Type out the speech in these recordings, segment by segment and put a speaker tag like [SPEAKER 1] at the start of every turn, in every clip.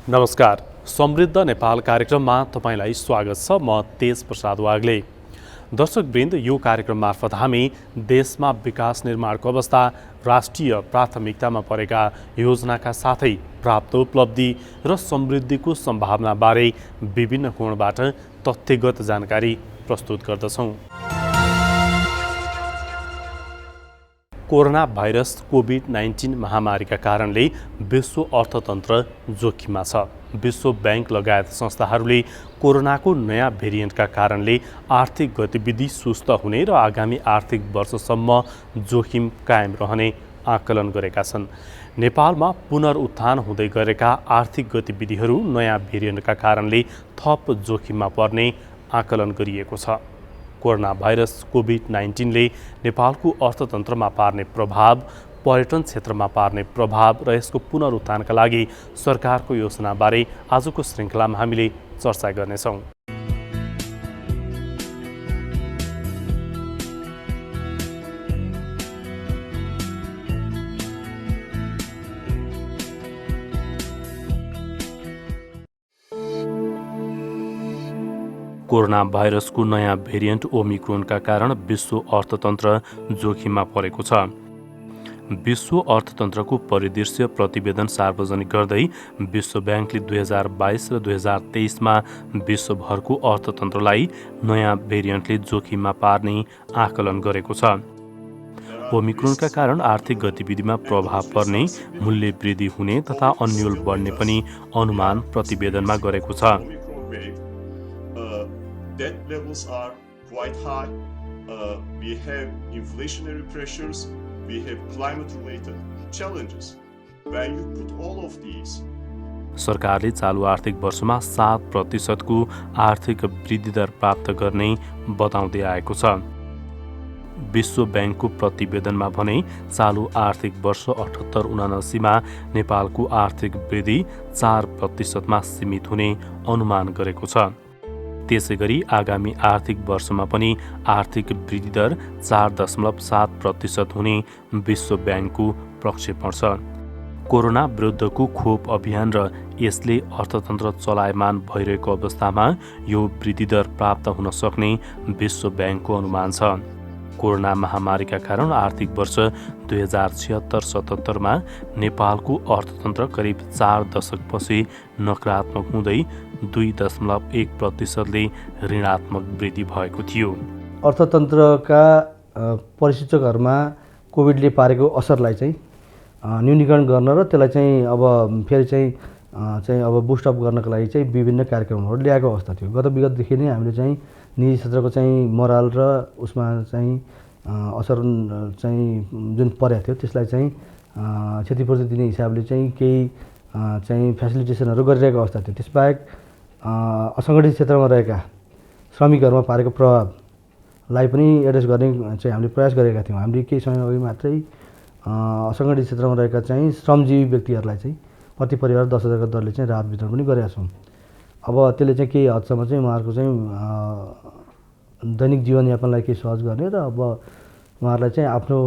[SPEAKER 1] नमस्कार, समृद्ध नेपाल कार्यक्रममा तपाईँलाई स्वागत छ। म तेज प्रसाद वाग्ले। दर्शकवृन्द, यो कार्यक्रम मार्फत हामी देशमा विकास निर्माणको अवस्था, राष्ट्रिय प्राथमिकतामा परेका योजनाका साथै प्राप्त उपलब्धि र समृद्धिको सम्भावनाबारे विभिन्न कोणबाट तथ्यगत जानकारी प्रस्तुत गर्दछौँ। कोरोना भाइरस कोभिड-19 महामारीका कारणले विश्व अर्थतन्त्र जोखिममा छ। विश्व बैंक लगायत संस्थाहरूले कोरोनाको नयाँ भेरिएन्टका कारणले आर्थिक गतिविधि सुस्त हुने र आगामी आर्थिक वर्षसम्म जोखिम कायम रहने आकलन गरेका छन्। नेपालमा पुनरुत्थान हुँदै गरेका आर्थिक गतिविधिहरू नयाँ भेरिएन्टका कारणले थप जोखिममा पर्ने आकलन गरिएको छ। कोरोना भाइरस कोभिड-19ले नेपालको अर्थतन्त्रमा पार्ने प्रभाव, पर्यटन क्षेत्रमा पार्ने प्रभाव र यसको पुनरुत्थानका लागि सरकारको योजनाबारे आजको श्रृङ्खलामा हामीले चर्चा गर्नेछौँ। कोरोना भाइरसको नयाँ भेरिएन्ट ओमिक्रोनका कारण विश्व अर्थतन्त्र जोखिममा परेको छ। विश्व अर्थतन्त्रको परिदृश्य प्रतिवेदन सार्वजनिक गर्दै विश्व ब्याङ्कले 2022 र 2023मा विश्वभरको अर्थतन्त्रलाई नयाँ भेरिएन्टले जोखिममा पार्ने आकलन गरेको छ। ओमिक्रोनका कारण आर्थिक गतिविधिमा प्रभाव पर्ने, मूल्य वृद्धि हुने तथा अन्यल बढ्ने पनि अनुमान प्रतिवेदनमा गरेको छ।
[SPEAKER 2] Debt levels are quite high. We have inflationary pressures. We have climate-related challenges. When you put all of these,
[SPEAKER 1] सरकारले चालु आर्थिक वर्षमा 7% को आर्थिक वृद्धि दर प्राप्त गर्ने बताउँदै आएको छ। विश्व ब्याङ्कको प्रतिवेदनमा भने चालु आर्थिक वर्ष 78-79मा नेपालको आर्थिक वृद्धि 4% सीमित हुने अनुमान गरेको छ। त्यसैगरी आगामी आर्थिक वर्षमा पनि आर्थिक वृद्धि दर 4.7% हुने विश्व ब्याङ्कको प्रक्षेपण छ। कोरोना विरुद्धको खोप अभियान र यसले अर्थतन्त्र चलायमान भइरहेको अवस्थामा यो वृद्धि दर प्राप्त हुन सक्ने विश्व ब्याङ्कको अनुमान छ। कोरोना महामारीका कारण आर्थिक वर्ष 2076-77मा नेपालको अर्थतन्त्र करिब 4 दशकपछि नकारात्मक हुँदै 2.1%ले ऋणात्मक वृद्धि भएको थियो।
[SPEAKER 3] अर्थतन्त्रका परिसूचकहरूमा कोभिडले पारेको असरलाई चाहिँ न्यूनीकरण गर्न र त्यसलाई चाहिँ अब फेरि चाहिँ अब बुस्टअप गर्नका लागि चाहिँ विभिन्न कार्यक्रमहरू ल्याएको अवस्था थियो। गत विगतदेखि नै हामीले चाहिँ निजी क्षेत्रको चाहिँ मोरल र उसमा चाहिँ असर चाहिँ जुन परेको थियो त्यसलाई चाहिँ क्षतिपूर्ति दिने हिसाबले चाहिँ केही चाहिँ फेसिलिटेसनहरू गरिरहेको अवस्था थियो। त्यसबाहेक असङ्गठित क्षेत्रमा रहेका श्रमिकहरूमा पारेको प्रभावलाई पनि एड्रेस गर्ने चाहिँ हामीले प्रयास गरेका थियौँ। हामीले केही समय अघि मात्रै असङ्गठित क्षेत्रमा रहेका चाहिँ श्रमजीवी व्यक्तिहरूलाई चाहिँ प्रति परिवार 10,000 को दरले चाहिँ राहत वितरण पनि गरेका छौँ। अब त्यसले चाहिँ केही हदसम्म चाहिँ उहाँहरूको चाहिँ दैनिक जीवनयापनलाई केही सहज गर्ने र अब उहाँहरूलाई चाहिँ आफ्नो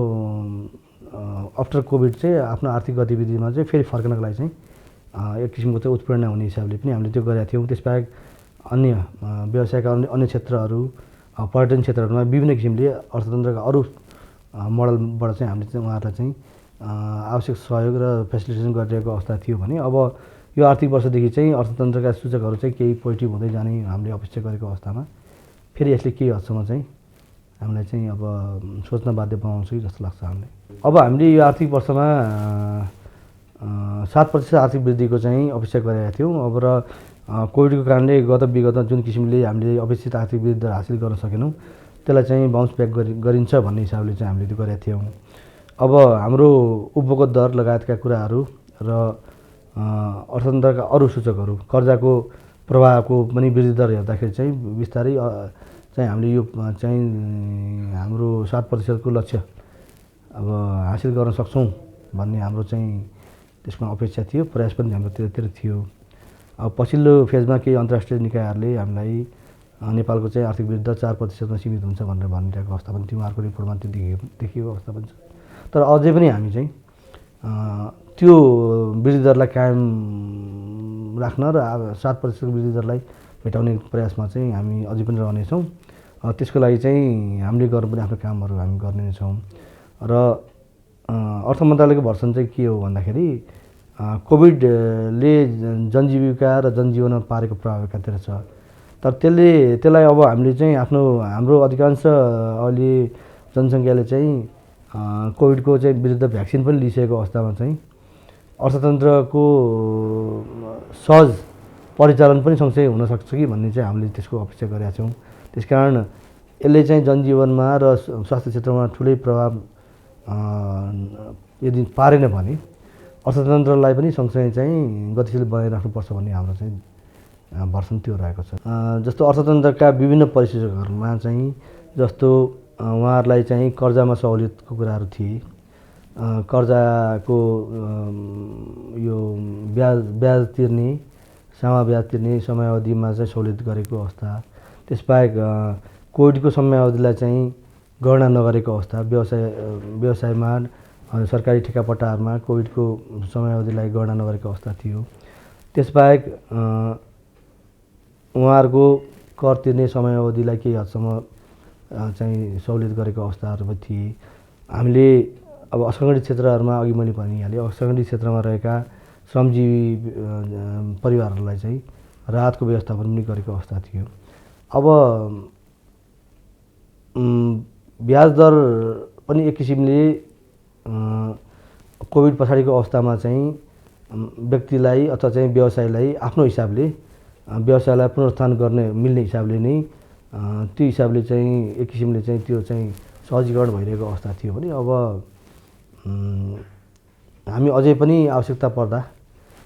[SPEAKER 3] आफ्टर कोभिड चाहिँ आफ्नो आर्थिक गतिविधिमा चाहिँ फेरि फर्कनको लागि चाहिँ एक किसिमको चाहिँ उत्प्रेरणा हुने हिसाबले पनि हामीले त्यो गरेका थियौँ। त्यसबाहेक अन्य व्यवसायका अन्य क्षेत्रहरू, पर्यटन क्षेत्रहरूमा विभिन्न किसिमले अर्थतन्त्रका अरू मोडलबाट चाहिँ हामीले चाहिँ उहाँहरूलाई चाहिँ आवश्यक सहयोग र फेसिलिटेसन गरिरहेको अवस्था थियो भने अब यो आर्थिक वर्षदेखि चाहिँ अर्थतन्त्रका सूचकहरू चाहिँ केही पोजिटिभ हुँदै जाने हामीले अपेक्षा गरेको अवस्थामा फेरि यसले केही हदसम्म चाहिँ हामीलाई चाहिँ अब सोच्न बाध्य बनाउँछ कि जस्तो लाग्छ हामीलाई। अब हामीले यो आर्थिक वर्षमा 7% आर्थिक वृद्धिको चाहिँ अपेक्षा गरेका थियौँ। अब र कोभिडको कारणले गत विगतमा जुन किसिमले हामीले अपेक्षित आर्थिक वृद्धि दर हासिल गर्न सकेनौँ त्यसलाई चाहिँ बाउन्स ब्याक गरिन्छ भन्ने हिसाबले चाहिँ हामीले त्यो गरेका थियौँ। अब हाम्रो उपभोग दर लगायतका कुराहरू र अर्थतन्त्रका अरू सूचकहरू, कर्जाको प्रवाहको पनि वृद्धि दर हेर्दाखेरि चाहिँ बिस्तारै चाहिँ हामीले यो चाहिँ हाम्रो 7% को लक्ष्य अब हासिल गर्न सक्छौँ भन्ने हाम्रो चाहिँ त्यसमा अपेक्षा थियो, प्रयास पनि हाम्रो त्यतिर थियो। अब पछिल्लो फेजमा केही अन्तर्राष्ट्रिय निकायहरूले हामीलाई नेपालको चाहिँ आर्थिक वृद्धि दर 4% सीमित हुन्छ भनेर भनिरहेको अवस्था पनि थियो। उहाँहरूको रिपोर्टमा त्यो देखिएको अवस्था पनि छ। तर अझै पनि हामी चाहिँ त्यो वृद्धि दरलाई कायम राख्न र 7% वृद्धि दरलाई भेटाउने प्रयासमा चाहिँ हामी अझै पनि रहनेछौँ। त्यसको लागि चाहिँ हामीले गर्नुपर्ने आफ्नो कामहरू हामी गर्ने नै छौँ। र अर्थ मन्त्रालयको भर्सन चाहिँ के हो भन्दाखेरि कोभिडले जनजीविका र जनजीवनमा पारेको प्रभाव एकातिर छ, तर त्यसलाई अब हामीले चाहिँ हाम्रो अधिकांश अहिले जनसङ्ख्याले चाहिँ कोभिडको चाहिँ विरुद्ध भ्याक्सिन पनि लिइसकेको अवस्थामा चाहिँ अर्थतन्त्रको सहज परिचालन पनि सँगसँगै हुनसक्छ कि भन्ने चाहिँ हामीले त्यसको अपेक्षा गरेका छौँ। त्यसकारण यसले चाहिँ जनजीवनमा र स्वास्थ्य क्षेत्रमा ठुलै प्रभाव यदि पारेन भने अर्थतन्त्रलाई पनि सँगसँगै चाहिँ गतिशील बनाइराख्नुपर्छ भन्ने हाम्रो चाहिँ भर्सन त्यो रहेको छ। जस्तो अर्थतन्त्रका विभिन्न परिस्थितिहरूमा चाहिँ जस्तो उहाँहरूलाई चाहिँ कर्जामा सहुलियतको कुराहरू थिए, कर्जाको यो ब्याज तिर्ने, सामा ब्याज तिर्ने समयावधिमा चाहिँ सहुलियत गरेको अवस्था, त्यसबाहेक कोभिडको समयावधिलाई चाहिँ गणना नगरेको अवस्था, व्यवसायमा सरकारी ठेकापट्टाहरूमा कोभिडको समयावधिलाई गणना नगरेको अवस्था थियो। त्यसबाहेक उहाँहरूको कर तिर्ने समयावधिलाई केही हदसम्म चाहिँ सहुलियत गरेको अवस्थाहरू पनि थिए। हामीले अब असङ्गठित क्षेत्रहरूमा अघि मैले भनिहालेँ, असङ्गठित क्षेत्रमा रहेका श्रमजीवी परिवारहरूलाई चाहिँ राहतको व्यवस्थापन पनि गरेको अवस्था थियो। अब ब्याज दर पनि एक किसिमले कोभिड पछाडिको अवस्थामा चाहिँ व्यक्तिलाई अथवा चाहिँ व्यवसायलाई आफ्नो हिसाबले व्यवसायलाई पुनरुत्थान गर्ने मिल्ने हिसाबले नै त्यो हिसाबले चाहिँ एक किसिमले चाहिँ त्यो चाहिँ सहजीकरण भइरहेको अवस्था थियो भने अब हामी अझै पनि आवश्यकता पर्दा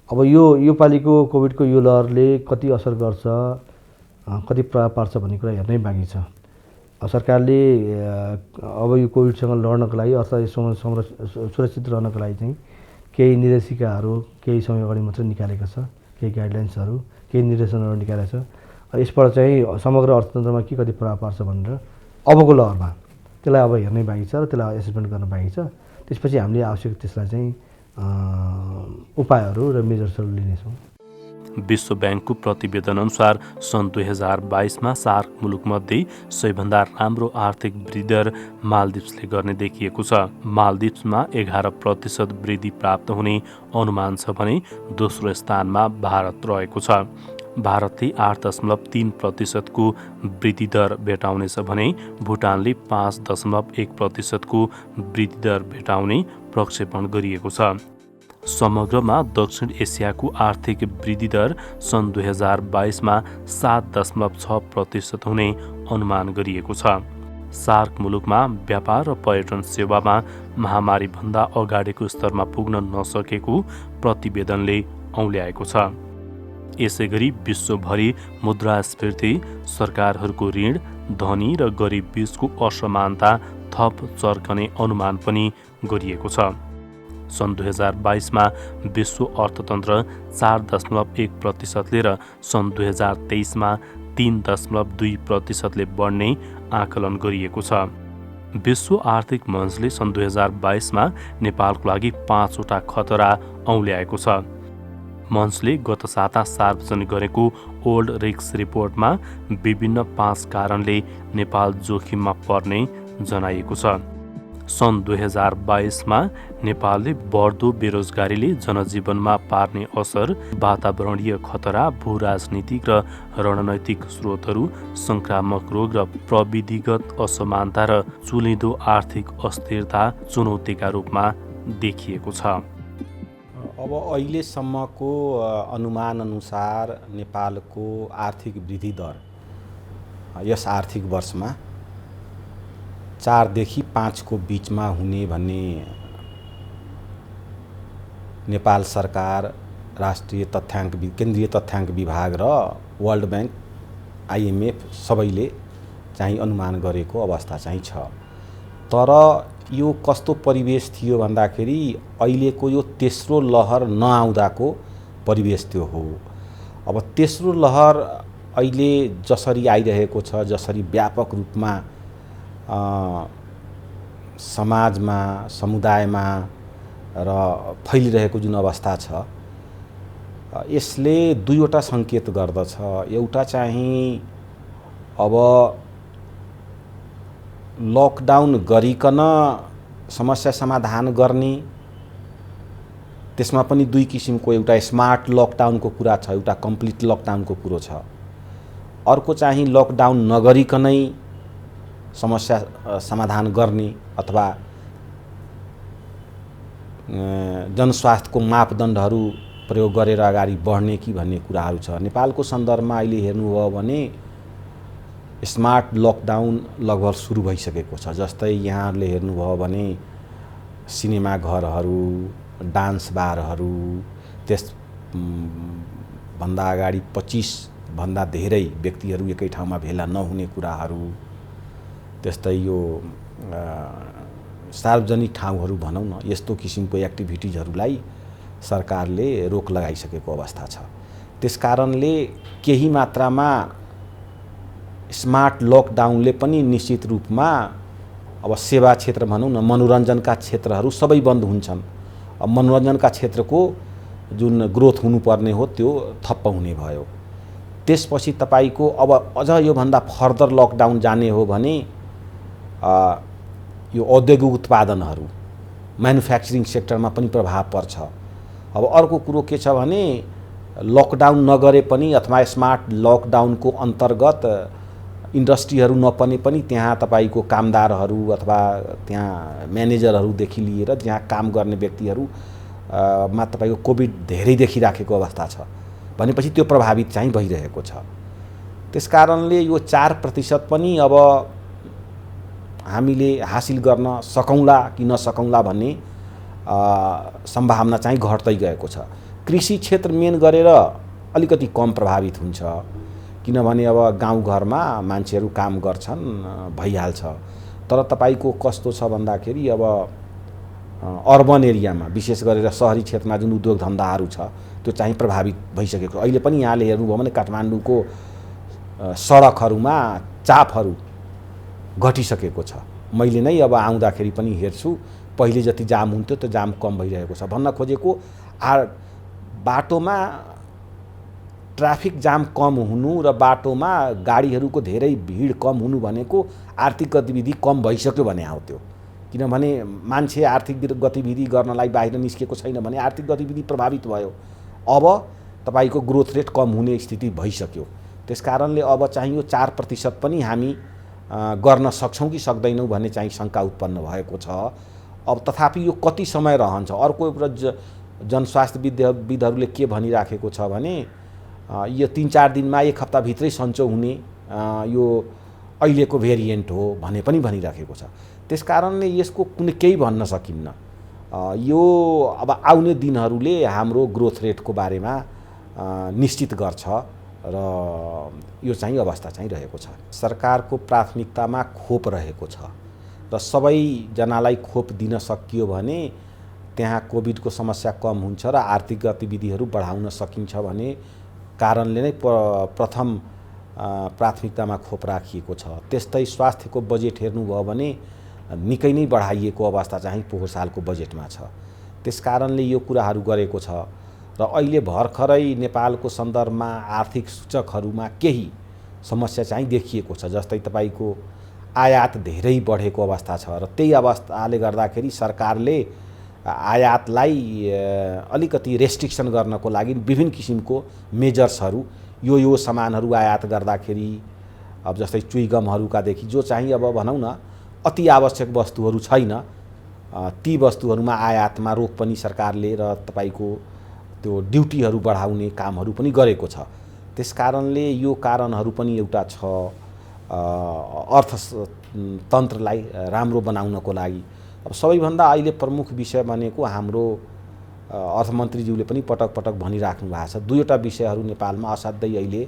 [SPEAKER 3] अब यो पालिको कोभिडको यो लहरले कति असर गर्छ, कति प्रभाव पार्छ भन्ने कुरा हेर्नै बाँकी छ। सरकारले अब यो कोभिडसँग लड्नको लागि अथवा यससँग सुरक्षित रहनको लागि चाहिँ केही निर्देशिकाहरू केही समय अगाडि मात्र निकालेको छ, केही गाइडलाइन्सहरू केही निर्देशनहरू निकालेको छ। यसबाट चाहिँ समग्र अर्थतन्त्रमा के कति प्रभाव पार्छ भनेर अबको लहरमा त्यसलाई अब हेर्नै बाँकी छ र त्यसलाई एसेसमेन्ट गर्न बाँकी छ। त्यसपछि हामीले आवश्यक त्यसलाई चाहिँ उपायहरू र मेजर्सहरू लिनेछौँ।
[SPEAKER 1] विश्व ब्याङ्कको प्रतिवेदन अनुसार सन् 2022मा सार्क मुलुकमध्ये सबैभन्दा राम्रो आर्थिक वृद्धि दर मालदिप्सले गर्ने देखिएको छ। मालदिप्समा 11% वृद्धि प्राप्त हुने अनुमान छ भने दोस्रो स्थानमा भारत रहेको छ। भारतले 8.3% को वृद्धि दर भेटाउनेछ भने भुटानले 5.1% को वृद्धि दर भेटाउने प्रक्षेपण गरिएको छ। समग्रमा दक्षिण एसियाको आर्थिक वृद्धि दर सन् 2022मा 7.6% हुने अनुमान गरिएको छ। सार्क मुलुकमा व्यापार र पर्यटन सेवामा महामारीभन्दा अगाडिको स्तरमा पुग्न नसकेको प्रतिवेदनले औल्याएको छ। यसैगरी विश्वभरि मुद्रास्फीति, सरकारहरूको ऋण, धनी र गरिब बीचको असमानता थप चर्कने अनुमान पनि गरिएको छ। सन् 2022मा विश्व अर्थतन्त्र 4.1%ले र सन् 2023मा 3.2%ले बढ्ने आकलन गरिएको छ। विश्व आर्थिक मञ्चले सन् 2022मा नेपालको लागि 5वटा खतरा औल्याएको छ। मञ्चले गत साता सार्वजनिक गरेको ओल्ड रिस्क रिपोर्टमा विभिन्न 5 कारणले नेपाल जोखिममा पर्ने जनाइएको छ। सन् 2022मा नेपालले बढ्दो बेरोजगारीले जनजीवनमा पार्ने असर, वातावरणीय खतरा, भू-राजनीतिक र रणनैतिक स्रोतहरू, संक्रामक रोग र प्रविधिगत असमानता र चुलिँदो आर्थिक अस्थिरता चुनौतीका रूपमा देखिएको छ।
[SPEAKER 4] अब अहिलेसम्मको अनुमान अनुसार नेपालको आर्थिक वृद्धि दर यस आर्थिक वर्षमा 4 देखि 5 को बीचमा हुने भन्ने नेपाल सरकार, राष्ट्रिय तथ्याङ्क केन्द्रीय तथ्याङ्क विभाग र वर्ल्ड ब्याङ्क, IMF सबैले चाहिँ अनुमान गरेको अवस्था चाहिँ छ। तर यो कस्तो परिवेश थियो भन्दाखेरि अहिलेको यो तेस्रो लहर नआउँदाको परिवेश त्यो हो। अब तेस्रो लहर अहिले जसरी आइरहेको छ, जसरी व्यापक रूपमा समाजमा, समुदायमा र फैलिरहेको जुन अवस्था छ, यसले दुईवटा सङ्केत गर्दछ। एउटा चाहिँ अब लकडाउन गरिकन समस्या समाधान गर्ने, त्यसमा पनि दुई किसिमको, एउटा स्मार्ट लकडाउनको कुरा छ, एउटा कम्प्लिट लकडाउनको कुरो छ। अर्को चाहिँ लकडाउन नगरिकनै समस्या समाधान गर्ने अथवा जनस्वास्थ्यको मापदण्डहरू प्रयोग गरेर अगाडि बढ्ने कि भन्ने कुराहरू छ। नेपालको सन्दर्भमा अहिले हेर्नुभयो भने स्मार्ट लकडाउन लगभग सुरु भइसकेको छ। जस्तै यहाँहरूले हेर्नुभयो भने सिनेमा घरहरू, डान्स बारहरू, त्यस भन्दा अगाडि 25 भन्दा धेरै व्यक्तिहरू एकै ठाउँमा भेला नहुने कुराहरू, त्यस्तै यो सार्वजनिक ठाउँहरू भनौँ न, यस्तो किसिमको एक्टिभिटिजहरूलाई सरकारले रोक लगाइसकेको अवस्था छ। त्यसकारणले केही मात्रामा स्मार्ट लकडाउनले पनि निश्चित रूपमा अब सेवा क्षेत्र भनौँ न, मनोरञ्जनका क्षेत्रहरू सबै बन्द हुन्छन्। अब मनोरञ्जनका क्षेत्रको जुन ग्रोथ हुनुपर्ने हो त्यो थप्प हुने भयो। त्यसपछि तपाईको अब अझ योभन्दा फर्दर लकडाउन जाने हो भने यो औद्योगिक उत्पादनहरू, म्यानुफ्याक्चरिङ सेक्टरमा पनि प्रभाव पर्छ। अब अर्को कुरो के छ भने लकडाउन नगरे पनि अथवा स्मार्ट लकडाउनको अन्तर्गत इन्डस्ट्रीहरू नपर्ने पनि त्यहाँ तपाईको कामदारहरू अथवा त्यहाँ म्यानेजरहरूदेखि लिएर त्यहाँ काम गर्ने व्यक्तिहरू मा तपाईको कोभिड धेरै देखिराखेको अवस्था छ भनेपछि त्यो प्रभावित चाहिँ भइरहेको छ। त्यसकारणले यो 4% पनि अब हामीले हासिल गर्न सकौँला कि नसकौँला भन्ने सम्भावना चाहिँ घट्दै गएको छ। कृषि क्षेत्र मेन गरेर अलिकति कम प्रभावित हुन्छ, किनभने अब गाउँघरमा मान्छेहरू काम गर्छन्, भइहाल्छ। तर तपाईको कस्तो छ भन्दाखेरि अब अर्बन एरियामा विशेष गरेर शहरी क्षेत्रमा जुन उद्योग धन्दाहरू छ त्यो चाहिँ प्रभावित भइसकेको। अहिले पनि यहाँले हेर्नुभयो भने काठमाडौँको सडकहरूमा चापहरू घटिसकेको छ। मैले नै अब आउँदाखेरि पनि हेर्छु, पहिले जति जाम हुन्थ्यो त्यो जाम कम भइरहेको छ। भन्न खोजेको बाटोमा ट्राफिक जाम कम हुनु र बाटोमा गाडीहरूको धेरै भिड कम हुनु भनेको आर्थिक गतिविधि कम भइसक्यो भने हो त्यो। किनभने मान्छे आर्थिक गतिविधि गर्नलाई बाहिर निस्केको छैन भने आर्थिक गतिविधि प्रभावित भयो। अब तपाईको ग्रोथ रेट कम हुने स्थिति भइसक्यो। त्यसकारणले अब चाहिँ यो 4% पनि हामी गर्न सक्छौँ कि सक्दैनौँ भन्ने चाहिँ शङ्का उत्पन्न भएको छ। अब तथापि यो कति समय रहन्छ? अर्को एउटा जनस्वास्थ्यविदहरूले के भनिराखेको छ भने यो 3-4 दिनमा, 1 हप्ताभित्रै सन्चो हुने यो अहिलेको भेरिएन्ट हो भने पनि भनिराखेको छ। त्यसकारणले यसको कुनै केही भन्न सकिन्न। यो अब आउने दिनहरूले हाम्रो ग्रोथ रेटको बारेमा निश्चित गर्छ र यो चाहिँ अवस्था चाहिँ रहेको छ। सरकारको प्राथमिकतामा खोप रहेको छ र सबैजनालाई खोप दिन सकियो भने त्यहाँ कोभिडको समस्या कम हुन्छ र आर्थिक गतिविधिहरू बढाउन सकिन्छ भने कारणले नै प्रथम प्राथमिकतामा खोप राखिएको छ। त्यस्तै स्वास्थ्यको बजेट हेर्नुभयो भने निकै नै बढाइएको अवस्था चाहिँ पोहोर सालको बजेटमा छ। त्यसकारणले यो कुराहरू गरेको छ र अहिले भर्खरै नेपालको सन्दर्भमा आर्थिक सूचकहरूमा केही समस्या चाहिँ देखिएको छ। जस्तै तपाईको आयात धेरै बढेको अवस्था छ र त्यही अवस्थाले गर्दाखेरि सरकारले आयातलाई अलिकति रेस्ट्रिक्सन गर्नको लागि विभिन्न किसिमको मेजर्सहरू यो सामानहरू आयात गर्दाखेरि, अब जस्तै चुइगमहरूका देखि जो चाहिँ अब भनौँ न अति आवश्यक वस्तुहरू छैन, ती वस्तुहरूमा आयातमा रोक पनि सरकारले र तपाईको त्यो ड्युटीहरू बढाउने कामहरू पनि गरेको छ। त्यसकारणले यो कारणहरू पनि एउटा छ अर्थतन्त्रलाई राम्रो बनाउनको लागि। अब सबैभन्दा अहिले प्रमुख विषय भनेको हाम्रो अर्थमन्त्रीज्यूले पनि पटक पटक भनिराख्नु भएको छ, दुईवटा विषयहरू नेपालमा असाध्यै अहिले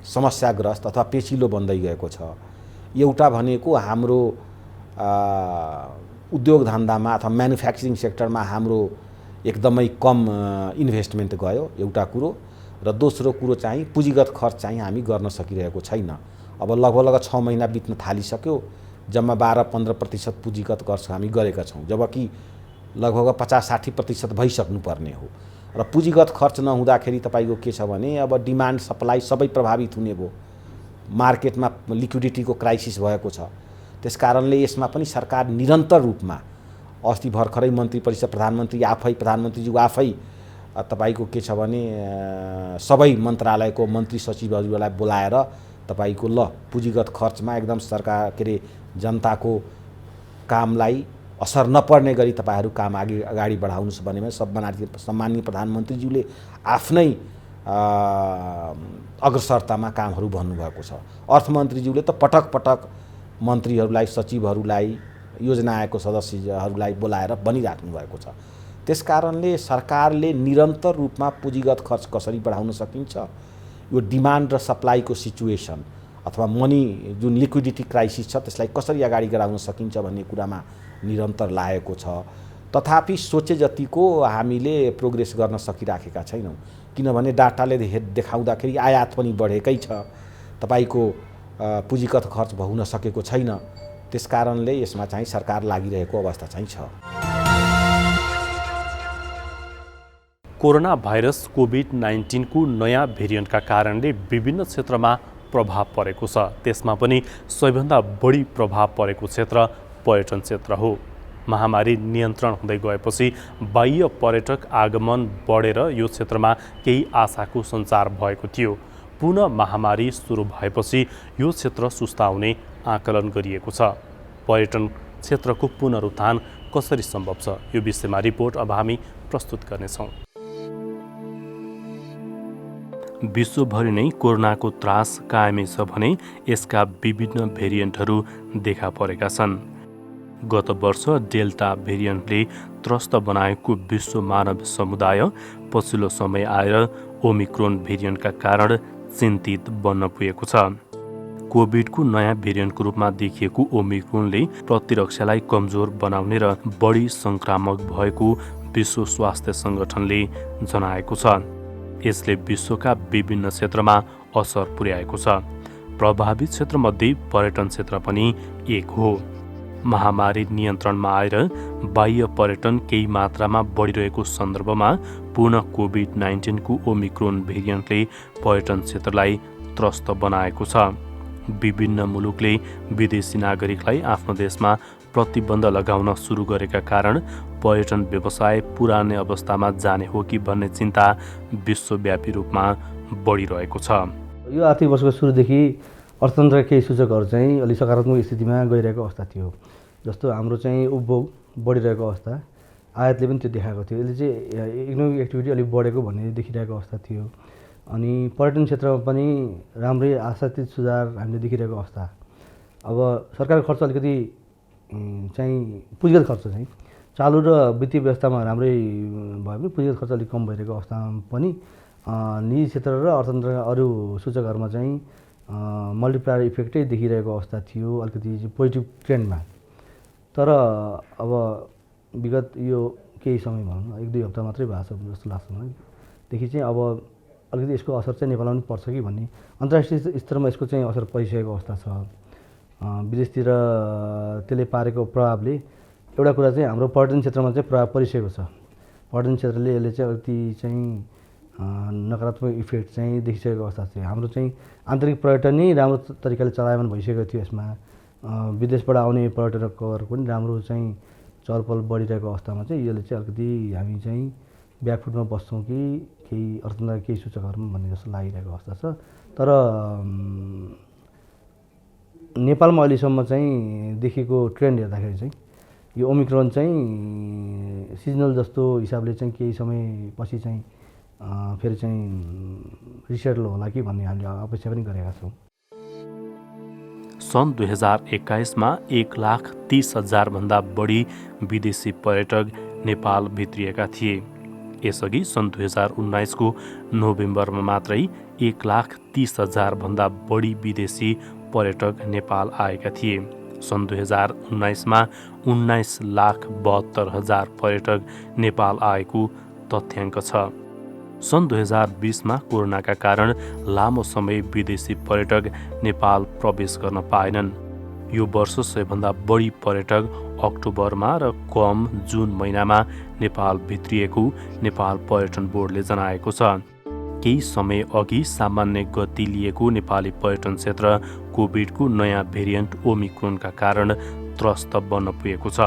[SPEAKER 4] समस्याग्रस्त अथवा पेचिलो बन्दै गएको छ। एउटा भनेको हाम्रो उद्योग धन्दामा अथवा म्यानुफ्याक्चरिङ सेक्टरमा हाम्रो एकदमै कम इन्भेस्टमेन्ट गयो एउटा कुरो, र दोस्रो कुरो चाहिँ पुँजीगत खर्च चाहिँ हामी गर्न सकिरहेको छैन। अब लगभग 6 महिना बित्न थालिसक्यो, जम्मा 12-15% पुँजीगत खर्च हामी गरेका छौँ, जबकि लगभग 50-60% भइसक्नुपर्ने हो। र पुँजीगत खर्च नहुँदाखेरि तपाईँको के छ भने अब डिमान्ड सप्लाई सबै प्रभावित हुने भयो, मार्केटमा लिक्विडिटीको क्राइसिस भएको छ। त्यस कारणले यसमा पनि सरकार निरन्तर रूपमा अस्ति भर्खरै मन्त्री परिषद प्रधानमन्त्रीज्यू आफै तपाईँको के छ भने सबै मन्त्रालयको मन्त्री सचिवहरूलाई बोलाएर तपाईँको ल पुँजीगत खर्चमा एकदम सरकार के अरे जनताको कामलाई असर नपर्ने गरी तपाईँहरू काम अगाडि बढाउनुहोस् भनेमा सम्माननीय प्रधानमन्त्रीज्यूले आफ्नै अग्रसरतामा कामहरू भन्नुभएको छ। अर्थमन्त्रीज्यूले त पटक पटक मन्त्रीहरूलाई सचिवहरूलाई योजना आयोगको सदस्यहरूलाई बोलाएर भनिराख्नु भएको छ। त्यस कारणले सरकारले निरन्तर रूपमा पुँजीगत खर्च कसरी बढाउन सकिन्छ, यो डिमान्ड र सप्लाईको सिचुएसन अथवा मनी जुन लिक्विडिटी क्राइसिस छ त्यसलाई कसरी अगाडि बढाउन सकिन्छ भन्ने कुरामा निरन्तर लागेको छ। तथापि सोचे जतिको हामीले प्रोग्रेस गर्न सकिराखेका छैनौँ, किनभने डाटाले देखाउँदाखेरि आयात पनि बढेकै छ, तपाईँको पुँजीगत खर्च हुन सकेको छैन। त्यस कारणले यसमा चाहिँ सरकार लागिरहेको अवस्था चाहिँ छ।
[SPEAKER 1] कोरोना भाइरस कोभिड-19 को नयाँ भेरिएन्टका कारणले विभिन्न क्षेत्रमा प्रभाव परेको छ। त्यसमा पनि सबैभन्दा बढी प्रभाव परेको क्षेत्र पर्यटन क्षेत्र हो। महामारी नियन्त्रण हुँदै गएपछि बाह्य पर्यटक आगमन बढेर यो क्षेत्रमा केही आशाको सञ्चार भएको थियो। पुनः महामारी सुरु भएपछि यो क्षेत्र सुस्ताउने आकलन गरिएको छ। पर्यटन क्षेत्रको पुनरुत्थान कसरी सम्भव छ, यो विषयमा रिपोर्ट अब हामी प्रस्तुत गर्नेछौँ। विश्वभरि नै कोरोनाको त्रास कायमै छ भने यसका विभिन्न भेरिएन्टहरू देखा परेका छन्। गत वर्ष डेल्टा भेरिएन्टले त्रस्त बनाएको विश्व मानव समुदाय पछिल्लो समय आएर ओमिक्रोन भेरिएन्टका कारण चिन्तित बन्न पुगेको छ। कोभिडको नयाँ भेरिएन्टको रूपमा देखिएको ओमिक्रोनले प्रतिरक्षालाई कमजोर बनाउने र बढी सङ्क्रामक भएको विश्व स्वास्थ्य सङ्गठनले जनाएको छ। यसले विश्वका विभिन्न क्षेत्रमा असर पुर्याएको छ। प्रभावित क्षेत्रमध्ये पर्यटन क्षेत्र पनि एक हो। महामारी नियन्त्रणमा आएर बाह्य पर्यटन केही मात्रामा बढिरहेको सन्दर्भमा पुनः कोभिड-19 को ओमिक्रोन भेरिएन्टले पर्यटन क्षेत्रलाई त्रस्त बनाएको छ। विभिन्न मुलुकले विदेशी नागरिकलाई आफ्नो देशमा प्रतिबन्ध लगाउन सुरु गरेका कारण पर्यटन व्यवसाय पुरानै अवस्थामा जाने हो कि भन्ने चिन्ता विश्वव्यापी रूपमा बढिरहेको छ।
[SPEAKER 3] यो आर्थिक वर्षको सुरुदेखि अर्थतन्त्रका केही सूचकहरू चाहिँ अलि सकारात्मक स्थितिमा गइरहेको अवस्था थियो। जस्तो हाम्रो चाहिँ उपभोग बढिरहेको अवस्था, आयातले पनि त्यो देखाएको थियो। यसले चाहिँ इकोनोमिक एक्टिभिटी अलिक बढेको भन्ने देखिरहेको अवस्था थियो। अनि पर्यटन क्षेत्रमा पनि राम्रै आशातीत सुधार हामीले देखिरहेको अवस्था। अब सरकारको खर्च अलिकति चाहिँ पुँजीगत खर्च चाहिँ चालु र वित्तीय व्यवस्थामा राम्रै भए पनि पुँजीगत खर्च अलिक कम भइरहेको अवस्थामा पनि निजी क्षेत्र र अर्थतन्त्रका अरू सूचकहरूमा चाहिँ मल्टिप्लायर इफेक्टै देखिरहेको अवस्था थियो, अलिकति पोजिटिभ ट्रेन्डमा। तर अब विगत यो केही समय भनौँ न 1-2 हप्ता मात्रै भएको छ जस्तो लाग्छ मलाई देखि चाहिँ अब अलिकति यसको असर चाहिँ नेपालमा पनि पर्छ कि भन्ने अन्तर्राष्ट्रिय स्तरमा यसको चाहिँ असर परिसकेको अवस्था छ। विदेशतिर त्यसले पारेको प्रभावले एउटा कुरा चाहिँ हाम्रो पर्यटन क्षेत्रमा चाहिँ प्रभाव परिसकेको छ। पर्यटन क्षेत्रले यसले चाहिँ अलिकति चाहिँ नकारात्मक इफेक्ट चाहिँ देखिसकेको अवस्था छ। हाम्रो चाहिँ आन्तरिक पर्यटन नै राम्रो तरिकाले चलायमान भइसकेको थियो। यसमा विदेशबाट आउने पर्यटकहरू पनि राम्रो चाहिँ चहलपहल बढिरहेको अवस्थामा चाहिँ यसले चाहिँ अलिकति हामी चाहिँ ब्याकफुटमा बस्छौँ कि केही अर्थतन्त्रका केही सूचकहरूमा भन्ने जस्तो लागिरहेको अवस्था छ। तर नेपालमा अहिलेसम्म चाहिँ देखेको ट्रेन्ड हेर्दाखेरि चाहिँ यो ओमिक्रोन चाहिँ सिजनल जस्तो हिसाबले चाहिँ केही समयपछि चाहिँ फेरि चाहिँ रिसेटल होला कि भन्ने हामीले अपेक्षा पनि गरेका छौँ।
[SPEAKER 1] सन् 2021 मा 1,30,000 भन्दा बढी विदेशी पर्यटक नेपाल भित्रिएका थिए। यसअघि सन् 2019 को नोभेम्बरमा मात्रै 1,30,000 भन्दा बढी विदेशी पर्यटक नेपाल आएका थिए। सन् 2019 मा 19,72,000 पर्यटक नेपाल आएको तथ्याङ्क छ। सन् 2020 मा कोरोनाका कारण लामो समय विदेशी पर्यटक नेपाल प्रवेश गर्न पाएनन्। यो वर्ष सबैभन्दा बढी पर्यटक अक्टोबरमा र कम जुन महिनामा नेपाल भित्रिएको नेपाल पर्यटन बोर्डले जनाएको छ। केही समय अघि सामान्य गति लिएको नेपाली पर्यटन क्षेत्र कोभिडको नयाँ भेरिएन्ट ओमिक्रोनका कारण त्रस्त बन्न पुगेको छ।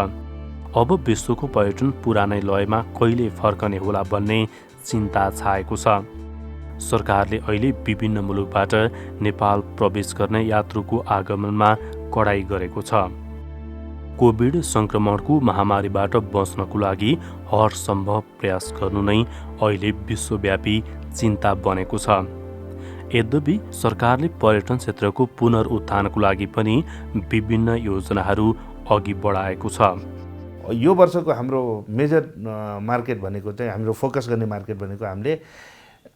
[SPEAKER 1] अब विश्वको पर्यटन पुरानै लयमा कहिले फर्कने होला भन्ने चिन्ता छाएको छ। सरकारले अहिले विभिन्न मुलुकबाट नेपाल प्रवेश गर्ने यात्रुको आगमनमा कडाई गरेको छ। कोभिड संक्रमणको महामारीबाट बच्नको लागि हर सम्भव प्रयास गर्नु नै अहिले विश्वव्यापी चिन्ता बनेको छ। यद्यपि सरकारले पर्यटन क्षेत्रको पुनरुत्थानको लागि पनि विभिन्न योजनाहरू अघि बढाएको छ।
[SPEAKER 5] यो वर्षको हाम्रो मेजर मार्केट भनेको चाहिँ हाम्रो फोकस गर्ने मार्केट भनेको हामीले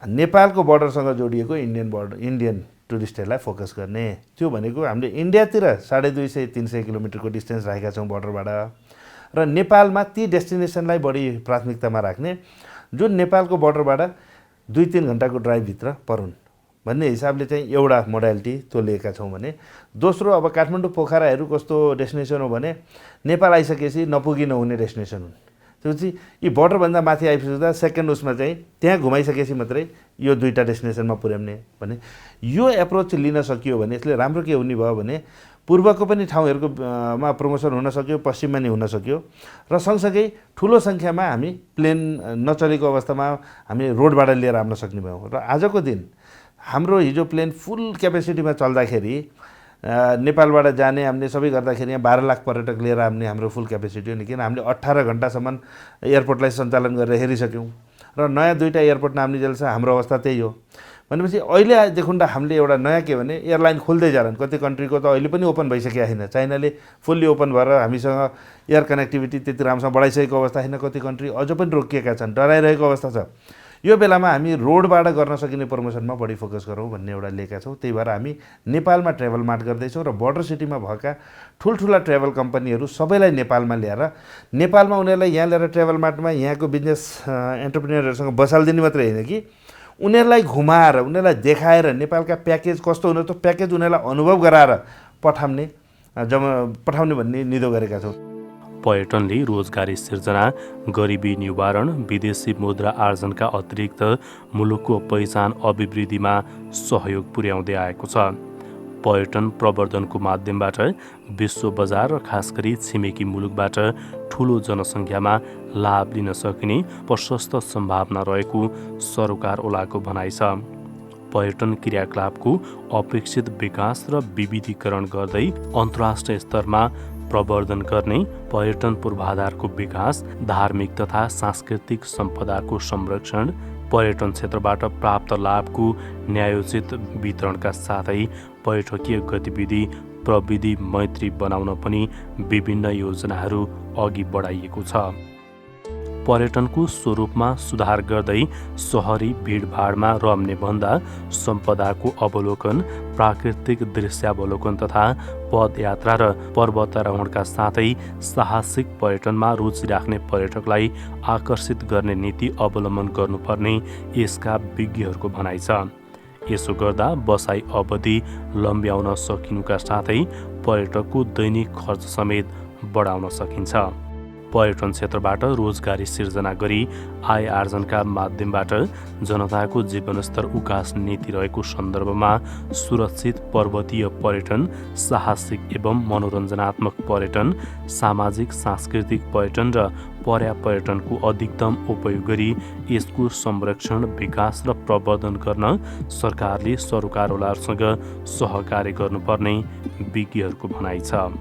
[SPEAKER 5] नेपालको बोर्डरसँग जोडिएको इन्डियन टुरिस्टहरूलाई फोकस गर्ने। त्यो भनेको हामीले इन्डियातिर 250-300 किलोमिटरको डिस्टेन्स राखेका छौँ बोर्डरबाट, र नेपालमा ती डेस्टिनेसनलाई बढी प्राथमिकतामा राख्ने जुन नेपालको बोर्डरबाट 2-3 घन्टाको ड्राइभभित्र परुन् भन्ने हिसाबले चाहिँ एउटा मोडालिटी त्यो लिएका छौँ भने, दोस्रो अब काठमाडौँ पोखराहरू कस्तो डेस्टिनेसन हो भने नेपाल आइसकेपछि नपुगी नहुने डेस्टिनेसन हुन्। त्यसपछि यी बोर्डरभन्दा माथि आइपुग्दा सेकेन्ड उसमा चाहिँ त्यहाँ घुमाइसकेपछि मात्रै यो 2टा डेस्टिनेसनमा पुर्याउने भन्ने यो एप्रोच लिन सकियो भने यसले राम्रो के हुने भयो भने पूर्वको पनि ठाउँहरूको मा प्रमोसन हुन सक्यो, पश्चिममा नि हुन सक्यो, र सँगसँगै ठुलो सङ्ख्यामा हामी प्लेन नचलेको अवस्थामा हामी रोडबाट लिएर आउन सक्ने भयौँ। र आजको दिन हाम्रो हिजो प्लेन फुल क्यापेसिटीमा चल्दाखेरि नेपालबाट जाने हामीले सबै गर्दाखेरि यहाँ 12 लाख पर्यटक लिएर आउने हाम्रो फुल क्यापेसिटी हो नि, किन हामीले 18 घन्टासम्म एयरपोर्टलाई सञ्चालन गरेर हेरिसक्यौँ र नयाँ 2टा एयरपोर्ट नाम्ने जेलसम्म हाम्रो अवस्था त्यही हो। भनेपछि अहिलेदेखि हामीले एउटा नयाँ के भने एयरलाइन खोल्दै जान्छन्। कति कन्ट्रीको त अहिले पनि ओपन भइसकेको छैन, चाइनाले फुल्ली ओपन भएर हामीसँग एयर कनेक्टिभिटी त्यति राम्रोसँग बढाइसकेको अवस्था छैन, कति कन्ट्री अझ पनि रोकिएका छन्, डराइरहेको अवस्था छ। यो बेलामा हामी रोडबाट गर्न सकिने प्रमोसनमा बढी फोकस गरौँ भन्ने एउटा लिएका छौँ। त्यही भएर हामी नेपालमा ट्राभल मार्ट गर्दैछौँ र बोर्डर सिटीमा भएका ठुल्ठुला ट्राभल कम्पनीहरू सबैलाई नेपालमा ल्याएर नेपालमा उनीहरूलाई यहाँ ल्याएर ट्राभल मार्टमा यहाँको बिजनेस एन्टरप्रेन्योरहरूसँग बसालिदिने मात्रै होइन कि उनीहरूलाई घुमाएर उनीहरूलाई देखाएर नेपालका प्याकेज कस्तो हुनु त्यो प्याकेज उनीहरूलाई अनुभव गराएर पठाउने भन्ने निधो गरेका छौँ।
[SPEAKER 1] पर्यटनले रोजगारी सिर्जना, गरिबी निवारण, विदेशी मुद्रा आर्जनका अतिरिक्त मुलुकको पहिचान अभिवृद्धिमा सहयोग पुर्याउँदै आएको छ। पर्यटन प्रवर्धनको माध्यमबाट विश्व बजार र खास गरी छिमेकी मुलुकबाट ठुलो जनसङ्ख्यामा लाभ लिन सकिने प्रशस्त सम्भावना रहेको सरोकारवालाको भनाइ छ। पर्यटन क्रियाकलापको अपेक्षित विकास र विविधीकरण गर्दै अन्तर्राष्ट्रिय स्तरमा प्रवर्धन गर्ने, पर्यटन पूर्वाधारको विकास, धार्मिक तथा सांस्कृतिक सम्पदाको संरक्षण, पर्यटन क्षेत्रबाट प्राप्त लाभको न्यायोचित वितरणका साथै पर्यटकीय गतिविधि प्रविधि मैत्री बनाउन पनि विभिन्न योजनाहरू अघि बढाइएको छ। पर्यटनको स्वरूपमा सुधार गर्दै सहरी भिडभाडमा रम्ने भन्दा सम्पदाको अवलोकन, प्राकृतिक दृश्यावलोकन तथा पदयात्रा र पर्वतारोहणका साथै साहसिक पर्यटनमा रुचि राख्ने पर्यटकलाई आकर्षित गर्ने नीति अवलम्बन गर्नुपर्ने यसका विज्ञहरूको भनाइ छ। यसो गर्दा बसाइ अवधि लम्ब्याउन सकिनुका साथै पर्यटकको दैनिक खर्च समेत बढाउन सकिन्छ। पर्यटन क्षेत्रबाट रोजगारी सिर्जना गरी आय आर्जनका माध्यमबाट जनताको जीवनस्तर उकास नीति रहेको सन्दर्भमा सुरक्षित पर्वतीय पर्यटन, साहसिक एवं मनोरञ्जनात्मक पर्यटन, सामाजिक सांस्कृतिक पर्यटन र पर्यापर्यटनको अधिकतम उपयोग गरी यसको संरक्षण, विकास र प्रवर्धन गर्न सरकारले सरोकारवालाहरूसँग सहकार्य गर्नुपर्ने विज्ञहरूको भनाइ छ।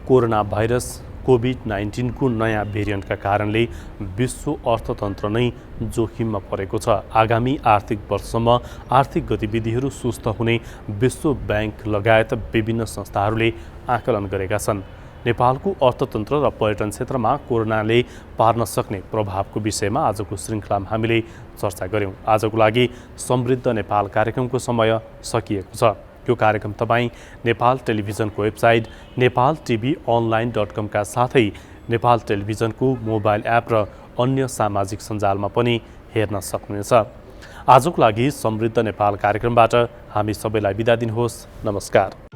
[SPEAKER 1] कोरोना भाइरस कोभिड-19 को नयाँ भेरिएन्टका कारणले विश्व अर्थतन्त्र नै जोखिममा परेको छ। आगामी आर्थिक वर्षसम्म आर्थिक गतिविधिहरू सुस्त हुने विश्व बैंक लगायत विभिन्न संस्थाहरूले आकलन गरेका छन्। नेपालको अर्थतन्त्र र पर्यटन क्षेत्रमा कोरोनाले पार्न सक्ने प्रभावको विषयमा आजको श्रृङ्खलामा हामीले चर्चा गऱ्यौँ। आजको लागि समृद्ध नेपाल कार्यक्रमको समय सकिएको छ। यो कार्यक्रम तपाईँ नेपाल टेलिभिजनको वेबसाइट nepaltvonline.com का साथै नेपाल टेलिभिजनको मोबाइल एप र अन्य सामाजिक सञ्जालमा पनि हेर्न सक्नुहुनेछ। आजको लागि समृद्ध नेपाल कार्यक्रमबाट हामी सबैलाई बिदा दिनुहोस्। नमस्कार।